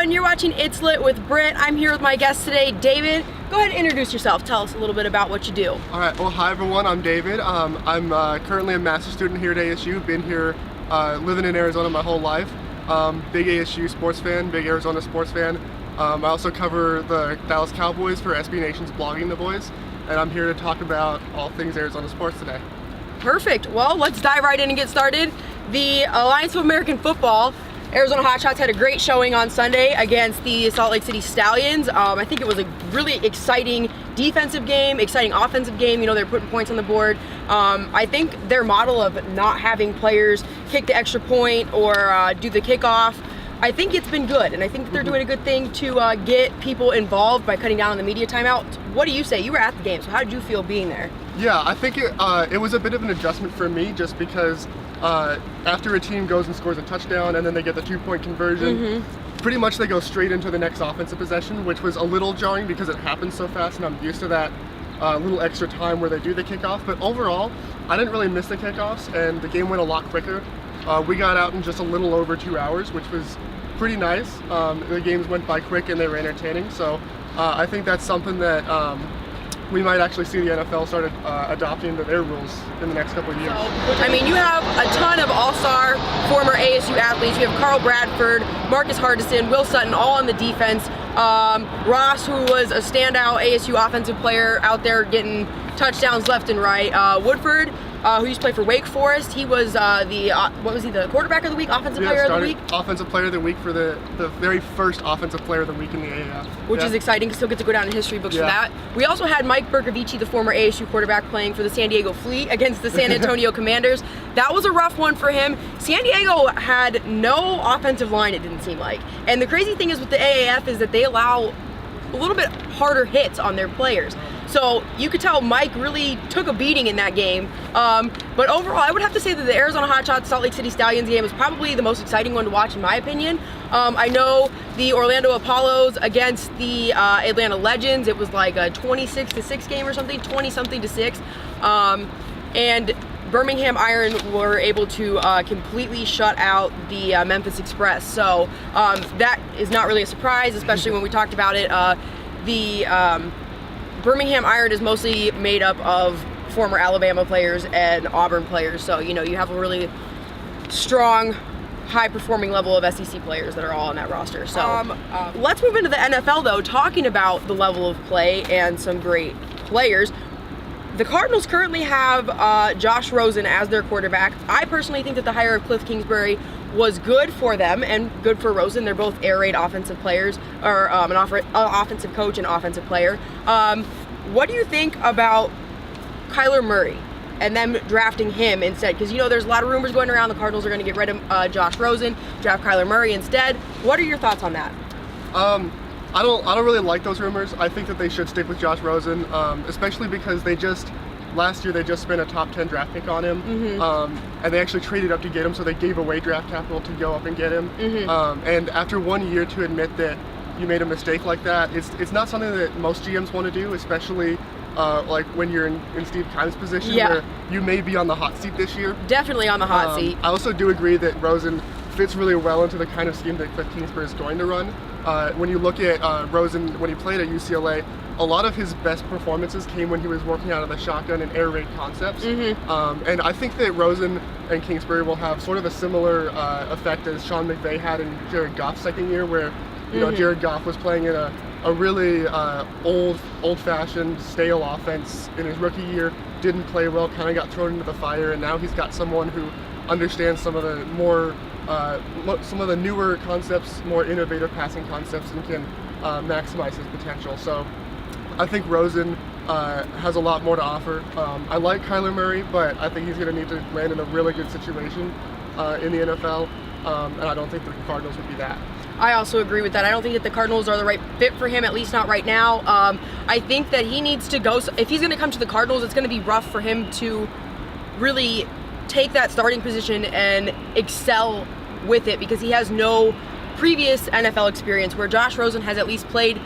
everyone, you're watching It's Lit with Britt. I'm here with my guest today, David. Go ahead and introduce yourself. Tell us a little bit about what you do. All right, well, hi everyone, I'm David. I'm currently a master's student here at ASU. Been here living in Arizona my whole life. Big ASU sports fan, big Arizona sports fan. I also cover the Dallas Cowboys for SB Nation's Blogging the Boys, and I'm here to talk about all things Arizona sports today. Perfect. Well, let's dive right in and get started. The Alliance of American Football, Arizona Hotshots, had a great showing on Sunday against the Salt Lake City Stallions. I think it was a really exciting defensive game, exciting offensive game. You know, they're putting points on the board. I think their model of not having players kick the extra point or do the kickoff, I think it's been good, and I think they're doing a good thing to get people involved by cutting down on the media timeout. What do you say? You were at the game, so how did you feel being there? Yeah, I think it was a bit of an adjustment for me, just because after a team goes and scores a touchdown and then they get the 2-point conversion, pretty much they go straight into the next offensive possession, which was a little jarring because it happens so fast, and I'm used to that little extra time where they do the kickoff. But overall, I didn't really miss the kickoffs, and the game went a lot quicker. We got out in just a little over 2 hours, which was pretty nice. The games went by quick and they were entertaining, so I think that's something that we might actually see the NFL start adopting into their rules in the next couple of years. I mean, you have a ton of all-star former ASU athletes. You have Carl Bradford, Marcus Hardison, Will Sutton, all on the defense. Ross, who was a standout ASU offensive player out there getting touchdowns left and right. Woodford, who used to play for Wake Forest, he was the quarterback of the week, offensive player of the week? Offensive player of the week for the very first offensive player of the week in the AAF. Which is exciting, because he'll get to go down in history books for that. We also had Mike Bercovici, the former ASU quarterback, playing for the San Diego Fleet against the San Antonio Commanders. That was a rough one for him. San Diego had no offensive line, it didn't seem like. And the crazy thing is with the AAF is that they allow a little bit harder hits on their players. So you could tell Mike really took a beating in that game. But overall, I would have to say that the Arizona Hotshots Salt Lake City Stallions game was probably the most exciting one to watch, in my opinion. I know the Orlando Apollos against the Atlanta Legends, it was like a 26-6 game or something, 20-something-6. And Birmingham Iron were able to completely shut out the Memphis Express. So that is not really a surprise, especially when we talked about it. Birmingham Iron is mostly made up of former Alabama players and Auburn players. So, you know, you have a really strong, high-performing level of SEC players that are all on that roster. So let's move into the NFL, though, talking about the level of play and some great players. The Cardinals currently have Josh Rosen as their quarterback. I personally think that the hire of Cliff Kingsbury was good for them and good for Rosen. They're both air raid offensive players, or an offensive coach and offensive player. What do you think about Kyler Murray and them drafting him instead? Because, you know, there's a lot of rumors going around the Cardinals are going to get rid of Josh Rosen, draft Kyler Murray instead. What are your thoughts on that? I don't really like those rumors. I think that they should stick with Josh Rosen, especially because last year they just spent a top 10 draft pick on him, and they actually traded up to get him, so they gave away draft capital to go up and get him. And after 1 year to admit that you made a mistake like that, it's not something that most GMs want to do, especially like when you're in Steve Keim's position, where you may be on the hot seat this year. Definitely on the hot seat. I also do agree that Rosen fits really well into the kind of scheme that Cliff Kingsbury is going to run. When you look at Rosen, when he played at UCLA, a lot of his best performances came when he was working out of the shotgun and air raid concepts. And I think that Rosen and Kingsbury will have sort of a similar effect as Sean McVay had in Jared Goff's second year, where you know Jared Goff was playing in a really old-fashioned, stale offense in his rookie year, didn't play well, kind of got thrown into the fire, and now he's got someone who understands some of the newer concepts, more innovative passing concepts, and can maximize his potential. So I think Rosen has a lot more to offer. I like Kyler Murray, but I think he's going to need to land in a really good situation in the NFL, and I don't think the Cardinals would be that. I also agree with that. I don't think that the Cardinals are the right fit for him, at least not right now. I think that he needs to go. If he's going to come to the Cardinals, it's going to be rough for him to really take that starting position and excel with it, because he has no previous NFL experience, where Josh Rosen has at least played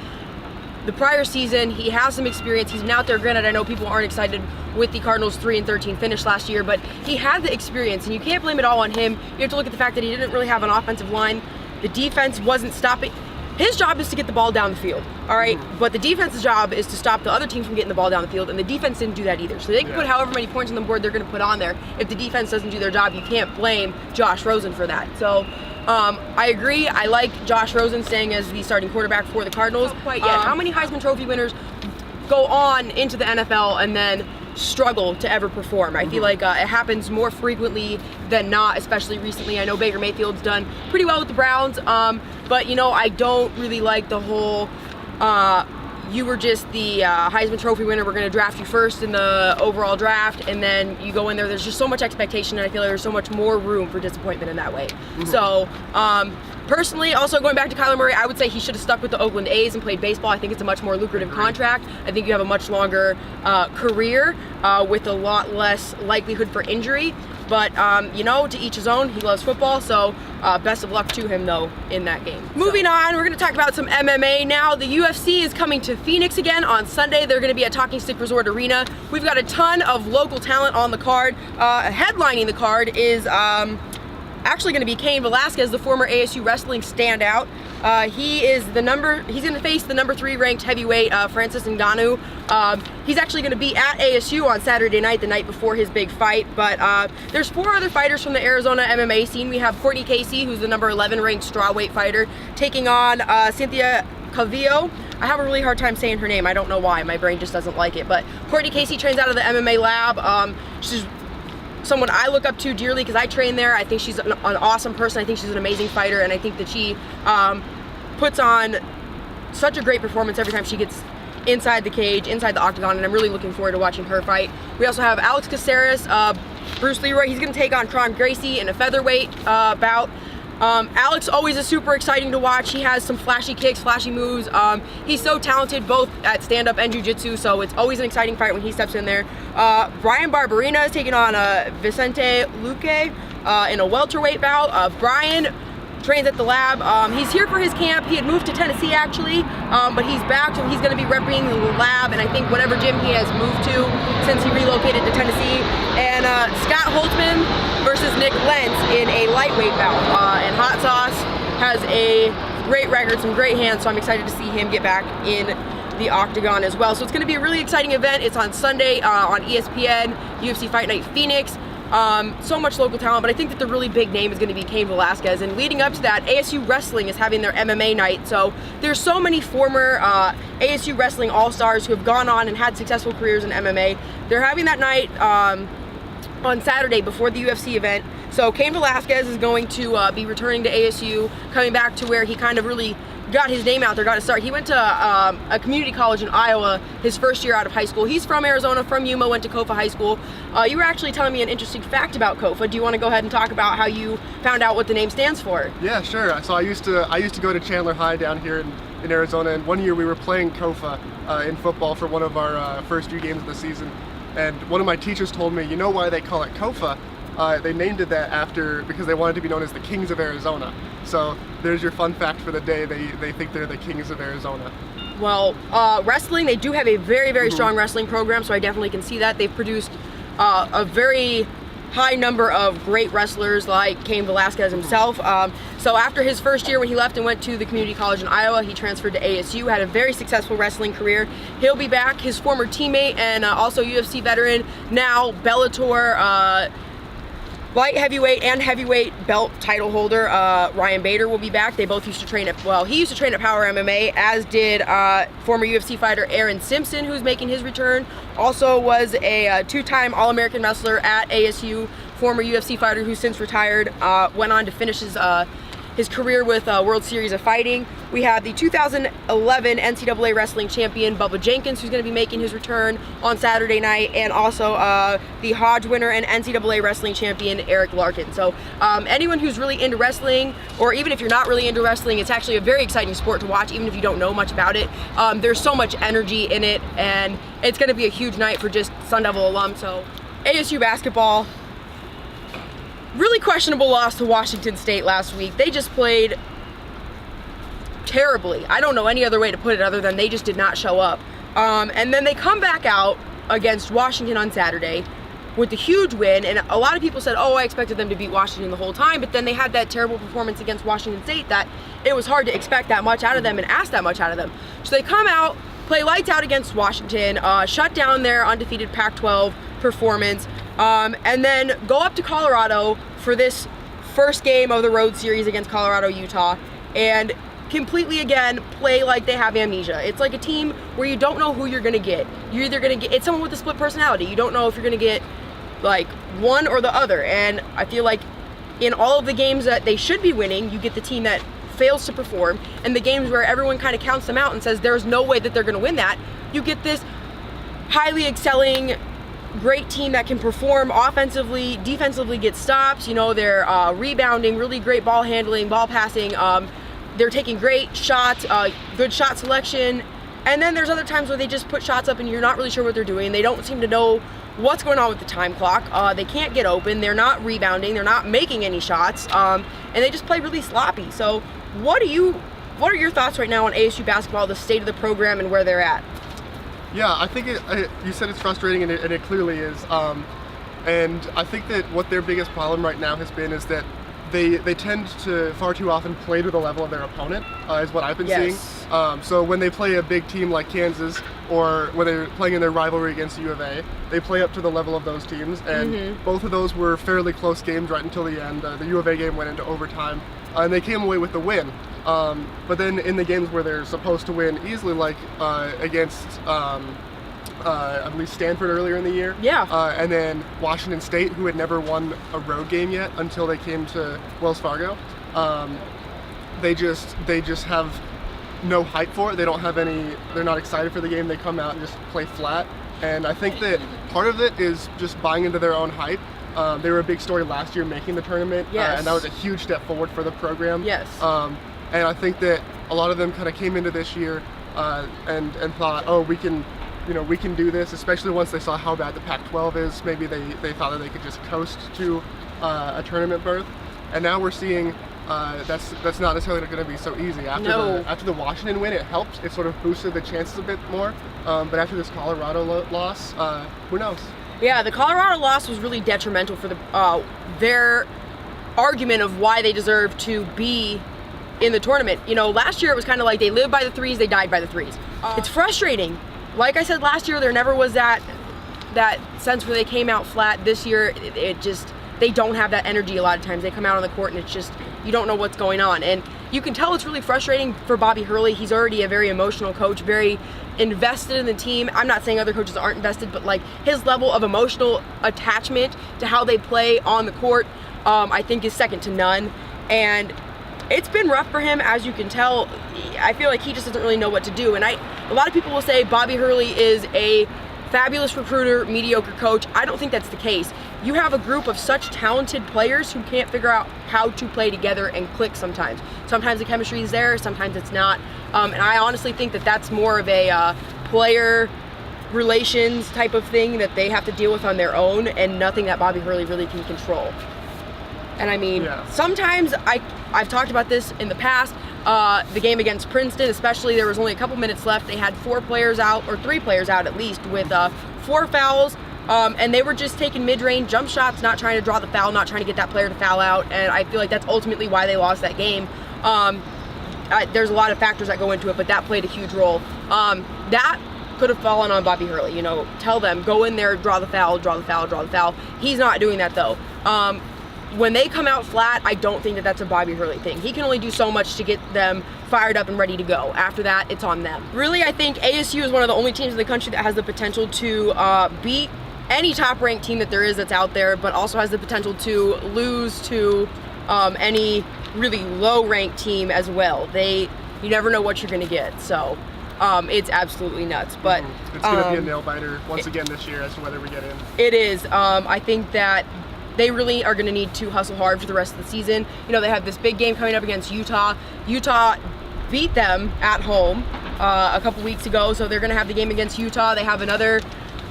the prior season. He has some experience. He's been out there. Granted, I know people aren't excited with the Cardinals' 3-13 finish last year, but he had the experience, and you can't blame it all on him. You have to look at the fact that he didn't really have an offensive line. The defense wasn't stopping. his job is to get the ball down the field, all right? But the defense's job is to stop the other team from getting the ball down the field, and the defense didn't do that either. So they can put however many points on the board they're going to put on there. If the defense doesn't do their job, you can't blame Josh Rosen for that. So I agree. I like Josh Rosen staying as the starting quarterback for the Cardinals. Not quite yet. How many Heisman Trophy winners go on into the NFL and then struggle to ever perform? I feel like it happens more frequently than not, especially recently. I know Baker Mayfield's done pretty well with the Browns, but you know, I don't really like the whole you were just the Heisman Trophy winner, we're going to draft you first in the overall draft, and then you go in there's just so much expectation, and I feel like there's so much more room for disappointment in that way. So personally, also going back to Kyler Murray, I would say he should have stuck with the Oakland A's and played baseball. I think it's a much more lucrative contract. I think you have a much longer career with a lot less likelihood for injury. But, you know, to each his own. He loves football, so best of luck to him, though, in that game. Moving on, we're going to talk about some MMA now. The UFC is coming to Phoenix again on Sunday. They're going to be at Talking Stick Resort Arena. We've got a ton of local talent on the card. Headlining the card is actually going to be Cain Velasquez, the former ASU Wrestling standout. He's going to face the number 3 ranked heavyweight Francis Ngannou. He's actually going to be at ASU on Saturday night, the night before his big fight. But there's 4 other fighters from the Arizona MMA scene. We have Courtney Casey, who's the number 11 ranked strawweight fighter, taking on Cynthia Calvillo. I have a really hard time saying her name. I don't know why. My brain just doesn't like it. But Courtney Casey trains out of the MMA lab. She's someone I look up to dearly because I train there. I think she's an awesome person. I think she's an amazing fighter, and I think that she puts on such a great performance every time she gets inside the cage, inside the octagon, and I'm really looking forward to watching her fight. We also have Alex Caceres, Bruce Leroy. He's going to take on Tron Gracie in a featherweight bout. Alex always is super exciting to watch. He has some flashy kicks, flashy moves. He's so talented both at stand-up and jiu-jitsu, so it's always an exciting fight when he steps in there. Brian Barberina is taking on Vicente Luque in a welterweight bout. Brian trains at the lab. He's here for his camp. He had moved to Tennessee actually, but he's back, so he's going to be representing the lab, and I think whatever gym he has moved to since he relocated to Tennessee. And Scott Holtzman versus Nick Lentz in a lightweight bout. And Hot Sauce has a great record, some great hands, so I'm excited to see him get back in the octagon as well. So it's going to be a really exciting event. It's on Sunday on ESPN, UFC Fight Night Phoenix. So much local talent, but I think that the really big name is going to be Cain Velasquez. And leading up to that, ASU Wrestling is having their MMA night. So there's so many former ASU Wrestling All-Stars who have gone on and had successful careers in MMA. They're having that night on Saturday before the UFC event. So Cain Velasquez is going to be returning to ASU, coming back to where he kind of really got his name out there, got to start. He went to a community college in Iowa his first year out of high school. He's from Arizona, from Yuma, went to Kofa High School. You were actually telling me an interesting fact about Kofa. Do you want to go ahead and talk about how you found out what the name stands for? Yeah, sure. So I used to go to Chandler High down here in Arizona, and one year we were playing Kofa in football for one of our first few games of the season. And one of my teachers told me, you know why they call it Kofa? They named it that because they wanted to be known as the Kings of Arizona. So there's your fun fact for the day. They think they're the Kings of Arizona. Well, wrestling, they do have a very, very strong wrestling program, so I definitely can see that. They've produced a very high number of great wrestlers like Cain Velasquez himself. So after his first year when he left and went to the community college in Iowa, he transferred to ASU, had a very successful wrestling career. He'll be back. His former teammate and also UFC veteran, now Bellator light heavyweight and heavyweight belt title holder Ryan Bader will be back. They both used to train he used to train at Power MMA, as did former UFC fighter Aaron Simpson, who's making his return. Also was a 2-time All-American wrestler at ASU, former UFC fighter who's since retired, went on to finish his career with World Series of Fighting. We have the 2011 NCAA wrestling champion Bubba Jenkins, who's going to be making his return on Saturday night, and also the Hodge winner and NCAA wrestling champion Eric Larkin. So anyone who's really into wrestling, or even if you're not really into wrestling, it's actually a very exciting sport to watch, even if you don't know much about it. There's so much energy in it, and it's going to be a huge night for just Sun Devil alums. So ASU basketball, really questionable loss to Washington State last week. They just played terribly. I don't know any other way to put it other than they just did not show up. And then they come back out against Washington on Saturday with the huge win, and a lot of people said, oh, I expected them to beat Washington the whole time, but then they had that terrible performance against Washington State that it was hard to expect that much out of them and ask that much out of them. So they come out, play lights out against Washington, shut down their undefeated Pac-12 performance, and then go up to Colorado for this first game of the road series against Colorado, Utah, and completely again play like they have amnesia. It's like a team where you don't know who you're gonna get. You're either gonna get, it's someone with a split personality. You don't know if you're gonna get like one or the other. And I feel like in all of the games that they should be winning, you get the team that fails to perform, and the games where everyone kind of counts them out and says there's no way that they're gonna win that, you get this highly excelling great team that can perform offensively, defensively, get stops. You know, they're rebounding, really great ball handling, ball passing. They're taking great shots, good shot selection. And then there's other times where they just put shots up and you're not really sure what they're doing. They don't seem to know what's going on with the time clock. They can't get open. They're not rebounding. They're not making any shots. And they just play really sloppy. So what are your thoughts right now on ASU basketball, the state of the program, and where they're at? Yeah, I think you said it's frustrating, and it clearly is. And I think that what their biggest problem right now has been is that they tend to far too often play to the level of their opponent, is what I've been seeing. So when they play a big team like Kansas, or when they're playing in their rivalry against U of A, they play up to the level of those teams. And both of those were fairly close games right until the end. The U of A game went into overtime, and they came away with the win. But then in the games where they're supposed to win easily, like against I believe Stanford earlier in the year, and then Washington State, who had never won a road game yet until they came to Wells Fargo, they just have no hype for it. They don't have any. They're not excited for the game. They come out and just play flat. And I think that part of it is just buying into their own hype. They were a big story last year making the tournament, and that was a huge step forward for the program. And I think that a lot of them kind of came into this year and thought, oh, we can do this, especially once they saw how bad the Pac-12 is. Maybe they thought that they could just coast to a tournament berth. And now we're seeing that's not necessarily going to be so easy. After the Washington win, it helped. It sort of boosted the chances a bit more. But after this Colorado loss, who knows? Yeah, the Colorado loss was really detrimental for their argument of why they deserve to be in the tournament. You know, last year it was kind of like they lived by the threes, they died by the threes. It's frustrating. Like I said, last year there never was that sense where they came out flat. This year they don't have that energy a lot of times. They come out on the court and it's just, you don't know what's going on. And you can tell it's really frustrating for Bobby Hurley. He's already a very emotional coach, very invested in the team. I'm not saying other coaches aren't invested, but like his level of emotional attachment to how they play on the court, I think is second to none. And it's been rough for him, as you can tell. I feel like he just doesn't really know what to do. And a lot of people will say Bobby Hurley is a fabulous recruiter, mediocre coach. I don't think that's the case. You have a group of such talented players who can't figure out how to play together and click sometimes. Sometimes the chemistry is there, sometimes it's not. And I honestly think that that's more of a player relations type of thing that they have to deal with on their own, and nothing that Bobby Hurley really can control. And I mean, sometimes I've talked about this in the past. The game against Princeton, especially, there was only a couple minutes left. They had 4 players out, or 3 players out at least, with 4 fouls. And they were just taking mid-range jump shots, not trying to draw the foul, not trying to get that player to foul out. And I feel like that's ultimately why they lost that game. There's a lot of factors that go into it, but that played a huge role. That could have fallen on Bobby Hurley. You know, tell them, go in there, draw the foul, draw the foul, draw the foul. He's not doing that though. When they come out flat, I don't think that that's a Bobby Hurley thing. He can only do so much to get them fired up and ready to go. After that, it's on them. Really, I think ASU is one of the only teams in the country that has the potential to beat any top-ranked team that there is that's out there, but also has the potential to lose to any really low-ranked team as well. You never know what you're going to get, so it's absolutely nuts. But it's going to be a nail-biter once again this year as to whether we get in. It is. I think that they really are going to need to hustle hard for the rest of the season. You know, they have this big game coming up against Utah. Utah beat them at home a couple weeks ago, so they're going to have the game against Utah. They have another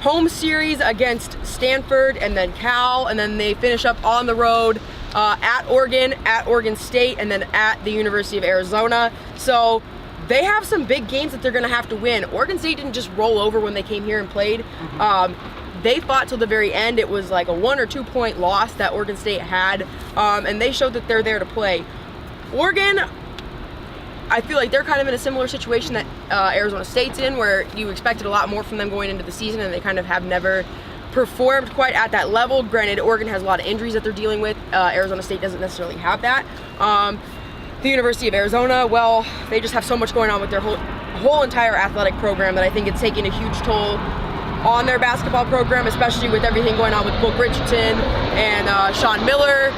home series against Stanford and then Cal, and then they finish up on the road at Oregon State, and then at the University of Arizona. So they have some big games that they're going to have to win. Oregon State didn't just roll over when they came here and played. They fought till the very end. It was like a 1 or 2 point loss that Oregon State had, and they showed that they're there to play. Oregon, I feel like they're kind of in a similar situation that Arizona State's in, where you expected a lot more from them going into the season, and they kind of have never performed quite at that level. Granted, Oregon has a lot of injuries that they're dealing with. Arizona State doesn't necessarily have that. The University of Arizona, well, they just have so much going on with their whole entire athletic program that I think it's taking a huge toll on their basketball program, especially with everything going on with Book Richardson and Sean Miller,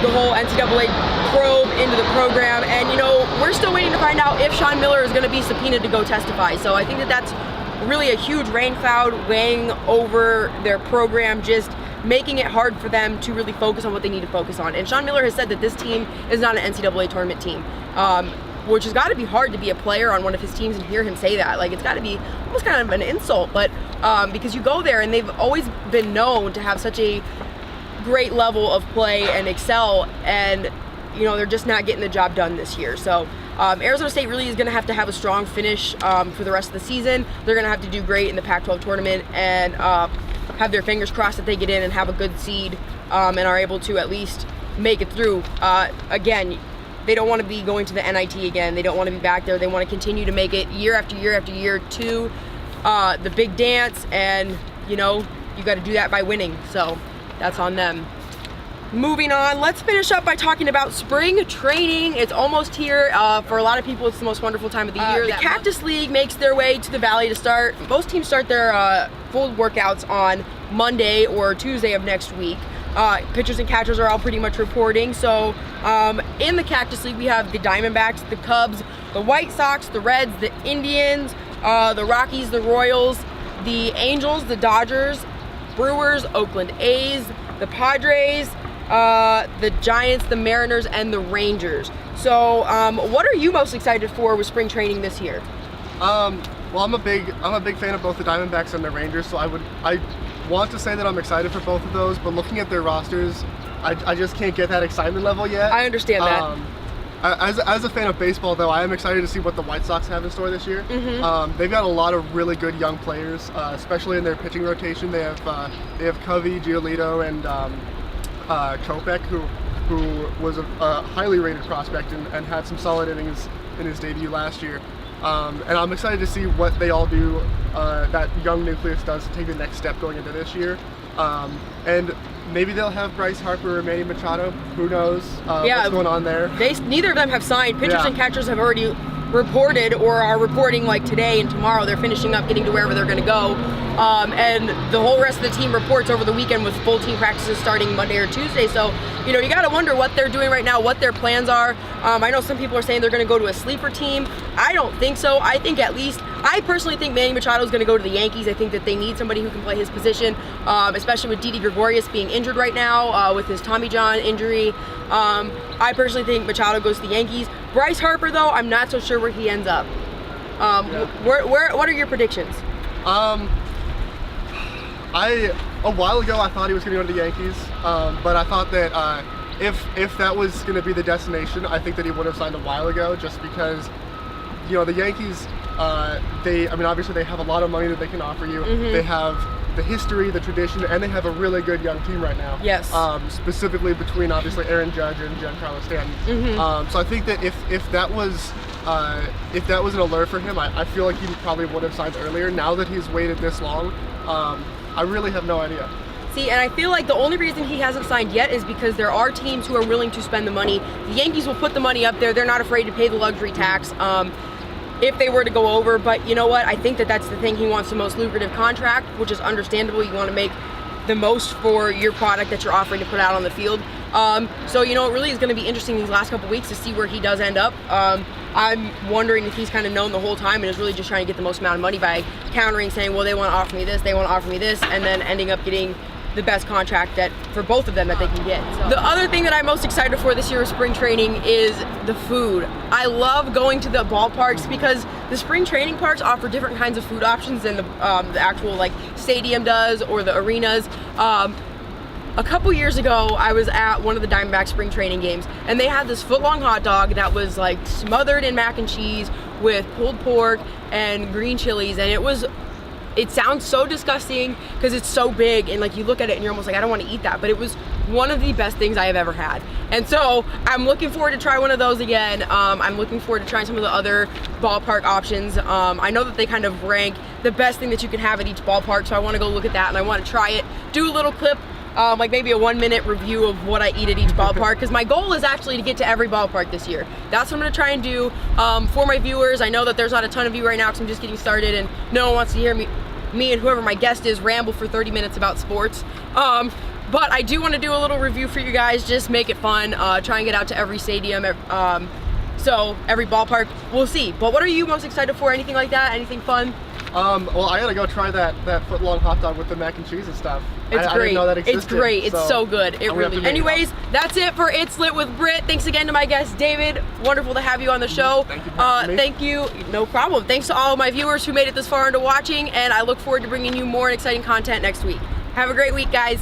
the whole NCAA probe into the program. And, you know, we're still waiting to find out if Sean Miller is going to be subpoenaed to go testify. So I think that that's really a huge rain cloud weighing over their program, just making it hard for them to really focus on what they need to focus on. And Sean Miller has said that this team is not an NCAA tournament team, which has got to be hard to be a player on one of his teams and hear him say that. Like, it's got to be almost kind of an insult, but because you go there and they've always been known to have such a great level of play and excel, and you know, they're just not getting the job done this year. So Arizona State really is going to have a strong finish for the rest of the season. They're going to have to do great in the Pac-12 tournament and have their fingers crossed that they get in and have a good seed and are able to at least make it through. Again, they don't want to be going to the NIT again. They don't want to be back there. They want to continue to make it year after year after year to the big dance, and you know, you got to do that by winning. So that's on them. Moving on, let's finish up by talking about spring training. It's almost here. For a lot of people, it's the most wonderful time of the year. The Cactus League makes their way to the Valley to start. Most teams start their full workouts on Monday or Tuesday of next week. Pitchers and catchers are all pretty much reporting. So in the Cactus League, we have the Diamondbacks, the Cubs, the White Sox, the Reds, the Indians, the Rockies, the Royals, the Angels, the Dodgers, Brewers, Oakland A's, the Padres, the Giants, the Mariners, and the Rangers. So what are you most excited for with spring training this year? Well, I'm a big fan of both the Diamondbacks and the Rangers, so I want to say that I'm excited for both of those, but looking at their rosters, I just can't get that excitement level yet. I understand that. As a fan of baseball, though, I am excited to see what the White Sox have in store this year. Mm-hmm. They've got a lot of really good young players, especially in their pitching rotation. They have Covey, Giolito, and Kopech, who was a highly rated prospect and had some solid innings in his debut last year. And I'm excited to see what they all do, that young nucleus does to take the next step going into this year. And maybe they'll have Bryce Harper or Manny Machado. Who knows what's going on there. Neither of them have signed. Pitchers and catchers have already reported or are reporting, like today and tomorrow. They're finishing up getting to wherever they're going to go. And the whole rest of the team reports over the weekend with full team practices starting Monday or Tuesday. So, you know, you got to wonder what they're doing right now, what their plans are. I know some people are saying they're going to go to a sleeper team. I don't think so. I personally think Manny Machado is going to go to the Yankees. I think that they need somebody who can play his position, especially with Didi Gregorius being injured right now with his Tommy John injury. I personally think Machado goes to the Yankees. Bryce Harper, though, I'm not so sure where he ends up. What are your predictions? A while ago I thought he was going to go to the Yankees, but I thought that if that was going to be the destination, I think that he would have signed a while ago, just because, you know, the Yankees, obviously they have a lot of money that they can offer you. Mm-hmm. They have the history, the tradition, and they have a really good young team right now. Yes. Specifically between obviously Aaron Judge and Giancarlo Stanton. Mm-hmm. So I think that if that was an allure for him, I feel like he probably would have signed earlier. Now that he's waited this long, I really have no idea. See, and I feel like the only reason he hasn't signed yet is because there are teams who are willing to spend the money. The Yankees will put the money up there. They're not afraid to pay the luxury tax if they were to go over. But you know what? I think that that's the thing. He wants the most lucrative contract, which is understandable. You want to make the most for your product that you're offering to put out on the field. So, you know, it really is going to be interesting these last couple weeks to see where he does end up. I'm wondering if he's kind of known the whole time and is really just trying to get the most amount of money by countering, saying, well, they want to offer me this, they want to offer me this, and then ending up getting the best contract that for both of them that they can get. So. The other thing that I'm most excited for this year of spring training is the food. I love going to the ballparks because the spring training parks offer different kinds of food options than the actual like stadium does or the arenas. A couple years ago, I was at one of the Diamondback spring training games, and they had this foot-long hot dog that was like smothered in mac and cheese with pulled pork and green chilies, and it was It sounds so disgusting because it's so big, and like you look at it and you're almost like, I don't want to eat that, but it was one of the best things I have ever had. And so I'm looking forward to try one of those again. I'm looking forward to trying some of the other ballpark options. I know that they kind of rank the best thing that you can have at each ballpark, so I want to go look at that and I want to try it, do a little clip, like maybe a 1-minute review of what I eat at each ballpark, because my goal is actually to get to every ballpark this year. That's what I'm going to try and do for my viewers. I know that there's not a ton of you right now because I'm just getting started and no one wants to hear me and whoever my guest is ramble for 30 minutes about sports. But I do want to do a little review for you guys, just make it fun, try and get out to every stadium, so every ballpark, we'll see. But what are you most excited for? Anything like that? Anything fun? Well, I gotta go try that foot-long hot dog with the mac and cheese and stuff. It's great. I didn't know that existed. It's great. It's so good. It really. Anyways, that's it for It's Lit with Britt. Thanks again to my guest David. Wonderful to have you on the show. Thank you for having me. Thank you. No problem. Thanks to all of my viewers who made it this far into watching, and I look forward to bringing you more exciting content next week. Have a great week, guys.